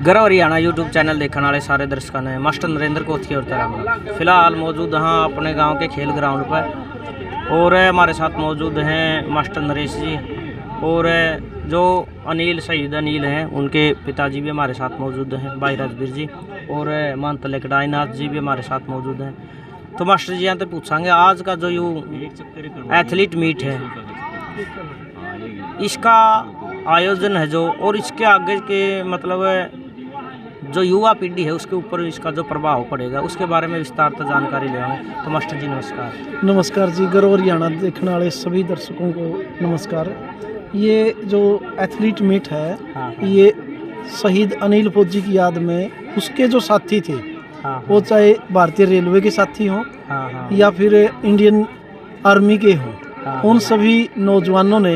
गर्व Haryana YouTube channel देखने वाले सारे दर्शकों ने मास्टर नरेंद्र कोथी और तेरा फिलहाल मौजूद हाँ अपने गांव के खेल ग्राउंड पर और हमारे साथ मौजूद हैं मास्टर नरेश जी और जो अनिल शहीद अनिल हैं उनके पिताजी भी हमारे साथ मौजूद हैं भाई राजवीर जी और महंत लकड़ाईनाथ जी भी हमारे साथ मौजूद हैं। तो मास्टर जी यहाँ तो पूछेंगे आज का जो यू एथलीट मीट है इसका आयोजन है जो और इसके आगे के मतलब जो युवा पीढ़ी है उसके ऊपर इसका जो प्रभाव पड़ेगा उसके बारे में विस्तार से जानकारी लेंगे। तो मास्टर जी नमस्कार। नमस्कार जी, गर्व हरियाणा देखने वाले सभी दर्शकों को नमस्कार। ये जो एथलीट मीट है ये शहीद अनिल फौजी की याद में उसके जो साथी थे वो चाहे भारतीय रेलवे के साथी हों या फिर इंडियन आर्मी के हों, उन सभी नौजवानों ने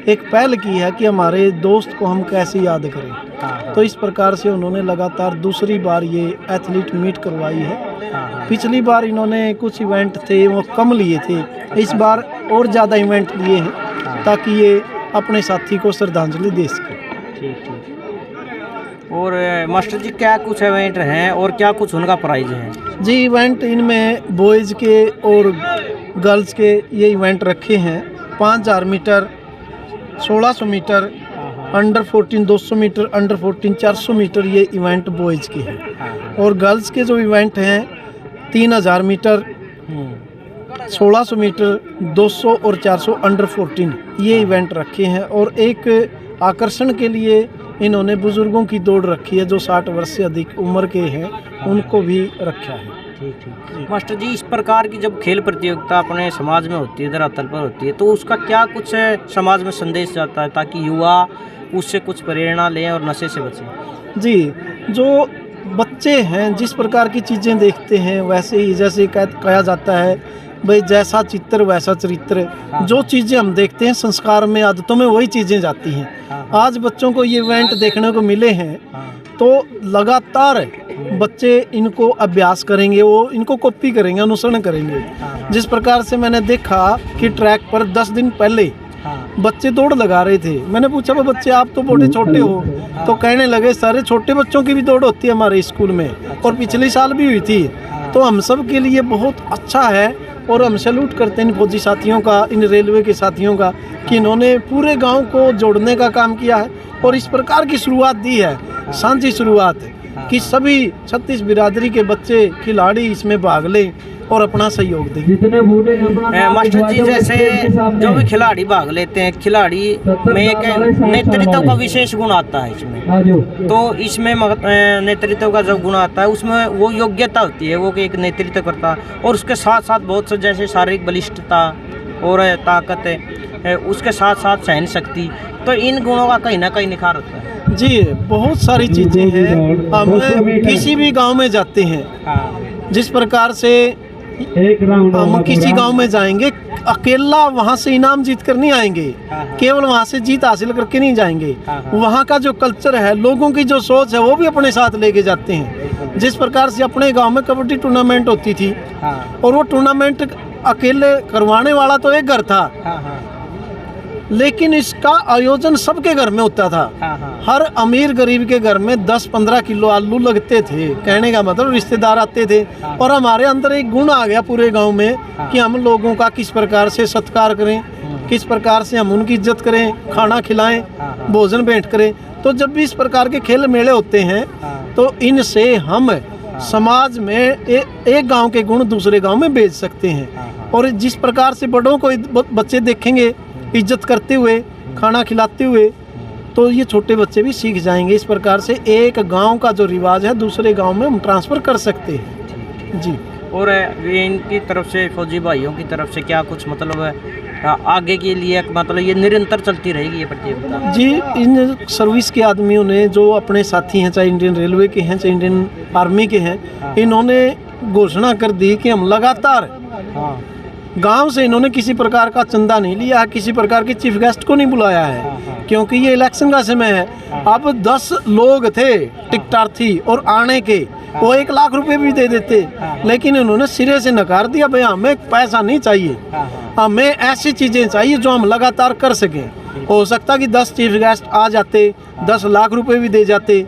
एक पहल की है कि हमारे दोस्त को हम कैसे याद करें। तो इस प्रकार से उन्होंने लगातार दूसरी बार ये एथलीट मीट करवाई है। पिछली बार इन्होंने कुछ इवेंट थे वो कम लिए थे, इस बार और ज़्यादा इवेंट लिए हैं ताकि ये अपने साथी को श्रद्धांजलि दे सके। ठीक। और मास्टर जी क्या कुछ इवेंट हैं और क्या कुछ उनका प्राइज है? जी इवेंट इनमें बॉयज़ के और गर्ल्स के ये इवेंट रखे हैं। 5000 metre, 1600 metre, under 14 200 metre, under 14 400 metre ये इवेंट बॉयज़ के हैं। और गर्ल्स के जो इवेंट हैं 3000 मीटर, 1600 मीटर, 200 और 400 अंडर 14 ये इवेंट रखे हैं। और एक आकर्षण के लिए इन्होंने बुज़ुर्गों की दौड़ रखी है जो 60 वर्ष से अधिक उम्र के हैं उनको भी रखा है। ठीक। मास्टर जी इस प्रकार की जब खेल प्रतियोगिता अपने समाज में होती है, धरातल पर होती है, तो उसका क्या कुछ समाज में संदेश जाता है ताकि युवा उससे कुछ प्रेरणा लें और नशे से बचें? जी जो बच्चे हैं जिस प्रकार की चीज़ें देखते हैं वैसे ही जैसे कहा जाता है भाई जैसा चित्र वैसा चरित्र। जो चीज़ें हम देखते हैं संस्कार में आदतों में वही चीज़ें जाती हैं। आज बच्चों को ये इवेंट देखने को मिले हैं तो लगातार बच्चे इनको अभ्यास करेंगे, वो इनको कॉपी करेंगे, अनुसरण करेंगे। जिस प्रकार से मैंने देखा कि ट्रैक पर 10 दिन पहले बच्चे दौड़ लगा रहे थे। मैंने पूछा भाई बच्चे आप तो बड़े छोटे हो, तो कहने लगे सारे छोटे बच्चों की भी दौड़ होती है हमारे स्कूल में और पिछले साल भी हुई थी। तो हम सब के लिए बहुत अच्छा है और हम सैल्यूट करते हैं इन फौजी साथियों का, इन रेलवे के साथियों का कि इन्होंने पूरे गांव को जोड़ने का काम किया है और इस प्रकार की शुरुआत दी है, साझी शुरुआत कि सभी 36 बिरादरी के बच्चे खिलाड़ी इसमें भाग लें और अपना सहयोग दें। मास्टर जी जैसे जो भी खिलाड़ी भाग लेते हैं, खिलाड़ी में एक नेतृत्व का विशेष गुण आता है इसमें, तो इसमें नेतृत्व का जो गुण आता है उसमें वो योग्यता होती है वो कि एक नेतृत्व करता है और उसके साथ साथ बहुत से जैसे शारीरिक बलिष्ठता और ताकत है, उसके साथ साथ सहन शक्ति, तो इन गुणों का कहीं ना कहीं निखार होता है। जी बहुत सारी चीज़ें हैं। हम किसी भी गांव में जाते हैं जिस प्रकार से हम किसी गांव में जाएंगे अकेला वहां से इनाम जीत कर नहीं आएंगे, केवल वहां से जीत हासिल करके नहीं जाएंगे। वहां का जो कल्चर है, लोगों की जो सोच है वो भी अपने साथ लेके जाते हैं। जिस प्रकार से अपने गांव में कबड्डी टूर्नामेंट होती थी और वो टूर्नामेंट अकेले करवाने वाला तो एक घर था लेकिन इसका आयोजन सबके घर में होता था। हर अमीर गरीब के घर में 10-15 किलो आलू लगते थे। कहने का मतलब रिश्तेदार आते थे और हमारे अंदर एक गुण आ गया पूरे गांव में कि हम लोगों का किस प्रकार से सत्कार करें, किस प्रकार से हम उनकी इज्जत करें, खाना खिलाएं, भोजन भेंट करें। तो जब भी इस प्रकार के खेल मेले होते हैं तो इनसे हम समाज में एक गाँव के गुण दूसरे गाँव में भेज सकते हैं। और जिस प्रकार से बड़ों को बच्चे देखेंगे इज्जत करते हुए, खाना खिलाते हुए, तो ये छोटे बच्चे भी सीख जाएंगे। इस प्रकार से एक गांव का जो रिवाज है दूसरे गांव में हम ट्रांसफ़र कर सकते हैं। जी और इनकी तरफ से फौजी भाइयों की तरफ से क्या कुछ मतलब आगे के लिए मतलब ये निरंतर चलती रहेगी ये प्रतियोगिता? जी इन सर्विस के आदमियों ने जो अपने साथी हैं, चाहे इंडियन रेलवे के हैं चाहे इंडियन आर्मी के हैं, इन्होंने घोषणा कर दी कि हम लगातार गांव से इन्होंने किसी प्रकार का चंदा नहीं लिया, किसी प्रकार के चीफ गेस्ट को नहीं बुलाया है क्योंकि ये इलेक्शन का समय है। अब 10 लोग थे टिकटार्थी और आने के, वो 1 लाख रुपए भी दे देते, लेकिन इन्होंने सिरे से नकार दिया भाई हमें पैसा नहीं चाहिए, हमें ऐसी चीज़ें चाहिए जो हम लगातार कर सकें। हो सकता कि 10 चीफ गेस्ट आ जाते, 10 लाख रुपए भी दे जाते,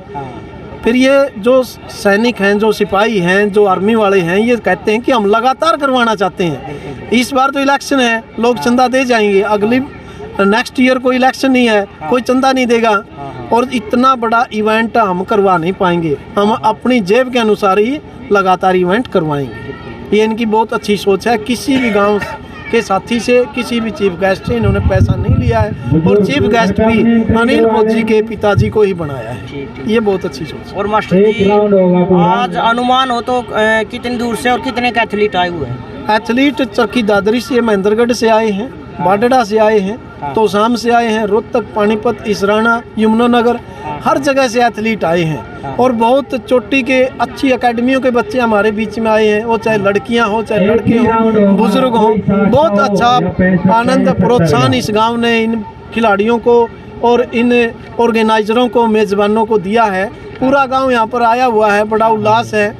फिर ये जो सैनिक हैं, जो सिपाही हैं, जो आर्मी वाले हैं, ये कहते हैं कि हम लगातार करवाना चाहते हैं। इस बार तो इलेक्शन है, लोग चंदा दे जाएंगे, अगली नेक्स्ट ईयर कोई इलेक्शन नहीं है, कोई चंदा नहीं देगा और इतना बड़ा इवेंट हम करवा नहीं पाएंगे। हम अपनी जेब के अनुसार ही लगातार इवेंट करवाएंगे। ये इनकी बहुत अच्छी सोच है। किसी भी गांव के साथी से, किसी भी चीफ गेस्ट से इन्होंने पैसा नहीं लिया है और चीफ गेस्ट भी अनिल फौजी के पिताजी को ही बनाया है। ये बहुत अच्छी सोच है। और मास्टर जी, आज अनुमान हो तो कितनी दूर से और कितने के एथलीट आए हुए हैं? एथलीट चरखी दादरी से, महेंद्रगढ़ से आए हैं, बाडड़ा से आए हैं, तोशाम से आए हैं, रोहतक, पानीपत, इसराना, यमुनानगर, हर जगह से एथलीट आए हैं। और बहुत चोटी के अच्छी एकेडमियों के बच्चे हमारे बीच में आए हैं, वो चाहे लड़कियां हो चाहे लड़के हों, बुजुर्ग हों। बहुत अच्छा आनंद प्रोत्साहन इस गांव ने इन खिलाड़ियों को और इन ऑर्गेनाइजरों को, मेज़बानों को दिया है। पूरा गांव यहाँ पर आया हुआ है, बड़ा उल्लास है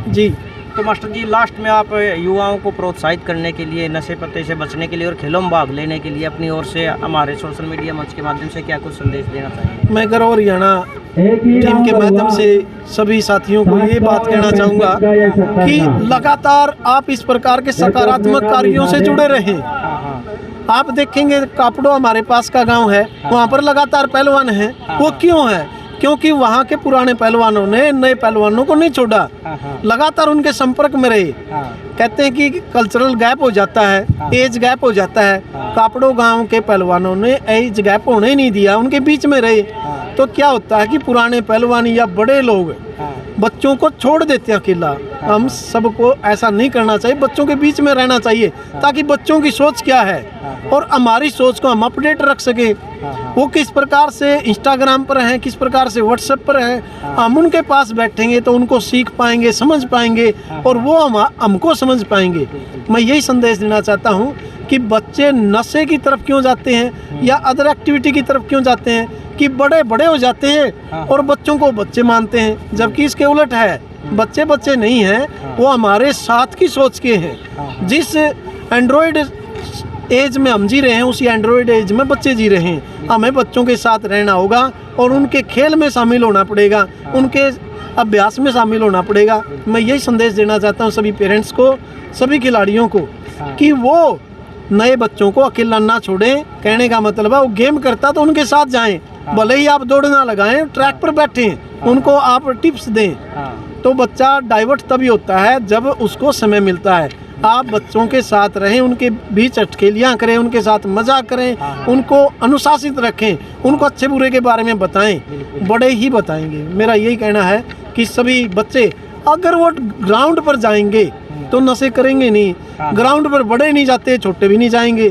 जी। तो मास्टर जी, लास्ट में आप युवाओं को प्रोत्साहित करने के लिए, नशे पत्ते से बचने के लिए और खेलों में भाग लेने के लिए अपनी ओर से हमारे सोशल मीडिया मंच के माध्यम से क्या कुछ संदेश देना चाहिए? मैं गढ़ हरियाणा टीम के माध्यम से सभी साथियों को ये बात कहना चाहूँगा कि लगातार आप इस प्रकार के सकारात्मक कार्यों से जुड़े रहें। आप देखेंगे कापड़ो हमारे पास का गांव है, वहाँ पर लगातार पहलवान हैं। वो क्यों है? क्योंकि वहाँ के पुराने पहलवानों ने नए पहलवानों को नहीं छोड़ा, लगातार उनके संपर्क में रहे। कहते हैं कि कल्चरल गैप हो जाता है, एज गैप हो जाता है। कापड़ो गांव के पहलवानों ने एज गैप होने ही नहीं दिया, उनके बीच में रहे। तो क्या होता है कि पुराने पहलवान या बड़े लोग बच्चों को छोड़ देते हैं अकेला। हम सबको ऐसा नहीं करना चाहिए, बच्चों के बीच में रहना चाहिए ताकि बच्चों की सोच क्या है और हमारी सोच को हम अपडेट रख सके। वो किस प्रकार से इंस्टाग्राम पर हैं, किस प्रकार से व्हाट्सएप पर हैं, हम उनके पास बैठेंगे तो उनको सीख पाएंगे, समझ पाएंगे और वो हमको समझ पाएंगे। मैं यही संदेश देना चाहता हूँ कि बच्चे नशे की तरफ क्यों जाते हैं या अदर एक्टिविटी की तरफ क्यों जाते हैं कि बड़े बड़े हो जाते हैं और बच्चों को बच्चे मानते हैं, जबकि इसके उलट है। बच्चे बच्चे नहीं हैं, वो हमारे साथ की सोच के हैं। जिस एंड्रॉयड एज में हम जी रहे हैं, उसी एंड्रॉयड एज में बच्चे जी रहे हैं। हमें बच्चों के साथ रहना होगा और उनके खेल में शामिल होना पड़ेगा, उनके अभ्यास में शामिल होना पड़ेगा। मैं यही संदेश देना चाहता हूँ सभी पेरेंट्स को, सभी खिलाड़ियों को कि वो नए बच्चों को अकेला ना छोड़ें। कहने का मतलब है वो गेम करता तो उनके साथ जाएं, भले ही आप दौड़ ना लगाएं, ट्रैक पर बैठें, उनको आप टिप्स दें। तो बच्चा डाइवर्ट तभी होता है जब उसको समय मिलता है। आप बच्चों के साथ रहें, उनके बीच अटखेलियाँ करें, उनके साथ मजाक करें, उनको अनुशासित रखें, उनको अच्छे बुरे के बारे में बताएं, बड़े ही बताएंगे। मेरा यही कहना है कि सभी बच्चे अगर वो ग्राउंड पर जाएंगे तो नशे करेंगे नहीं। ग्राउंड पर बड़े नहीं जाते, छोटे भी नहीं जाएंगे।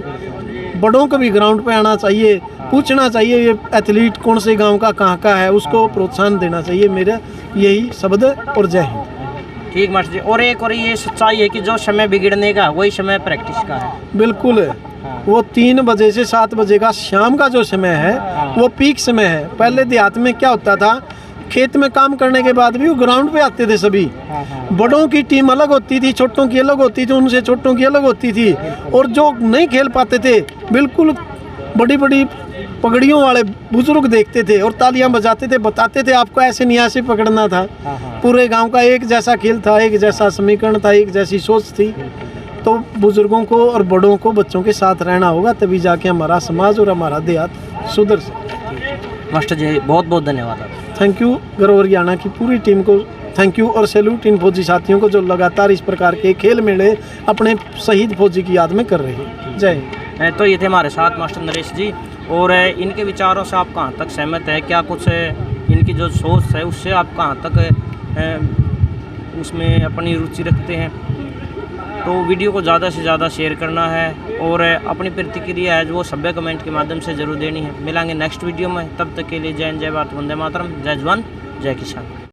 बड़ों को भी ग्राउंड पे आना चाहिए, पूछना चाहिए ये एथलीट कौन से गांव का, कहाँ का है, उसको प्रोत्साहन देना चाहिए। मेरा यही शब्द और जय हिंद। ठीक मास्टर जी, और एक और ये सच्चाई है कि जो समय बिगड़ने का वही समय प्रैक्टिस का है। बिल्कुल है। वो 3 बजे से 7 बजे का शाम का जो समय है वो पीक समय है। पहले देहात में क्या होता था, खेत में काम करने के बाद भी वो ग्राउंड पे आते थे सभी। बड़ों की टीम अलग होती थी, छोटों की अलग होती थी, उनसे छोटों की अलग होती थी। और जो नहीं खेल पाते थे, बिल्कुल बड़ी बड़ी पगड़ियों वाले बुजुर्ग देखते थे और तालियां बजाते थे, बताते थे आपको ऐसे नहीं ऐसे पकड़ना था। पूरे गांव का एक जैसा खेल था, एक जैसा समीकरण था, एक जैसी सोच थी। तो बुजुर्गों को और बड़ों को बच्चों के साथ रहना होगा, तभी जाके हमारा समाज और हमारा देहात सुधर सके। मास्टर जी बहुत बहुत धन्यवाद। Thank you. गर्व हरियाणा की पूरी टीम को थैंक यू और सैल्यूट इन फौजी साथियों को जो लगातार इस प्रकार के खेल मेले अपने शहीद फौजी की याद में कर रहे हैं। जय हिंद। तो ये थे हमारे साथ मास्टर नरेश जी, और इनके विचारों से आप कहाँ तक सहमत हैं, क्या कुछ इनकी जो सोच है उससे आप कहाँ तक उसमें अपनी रुचि रखते हैं। तो वीडियो को ज़्यादा से ज़्यादा शेयर करना है और अपनी प्रतिक्रिया है जो वो सभ्य कमेंट के माध्यम से ज़रूर देनी है। मिलेंगे नेक्स्ट वीडियो में, तब तक के लिए जय हिंद, जय भारत, वंदे मातरम, जय जवान जय किसान।